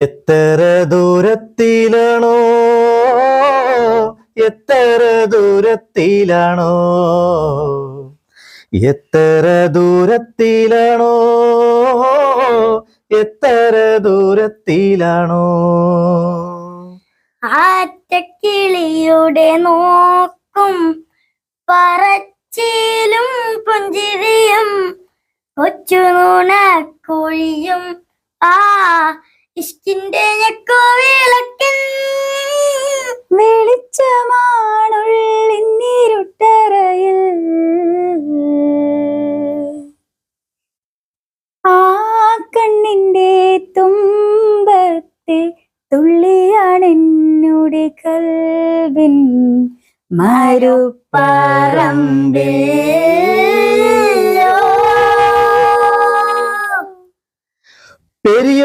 എത്ര ദൂരത്തിലാണോ, എത്ര ദൂരത്തിലാണോ, എത്ര ദൂരത്തിലാണോ, എത്ര ദൂരത്തിലാണോ. ആറ്റക്കിളിയുടെ നോക്കും പറച്ചിലും പുഞ്ചിരിയും കൊച്ചുനുണക്കുഴിയും ആ ഇഷ്ടിന്റെ ഞെക്കുവിളക്കിൻ വെളിച്ചമാണുള്ളിരുട്ടറയിൽ. ആ കണ്ണിന്റെ തുമ്പത്തെ തുള്ളിയാണെന്നുടെ കൽവിൻ മരുപ്പറമ്പേ. പെരിയ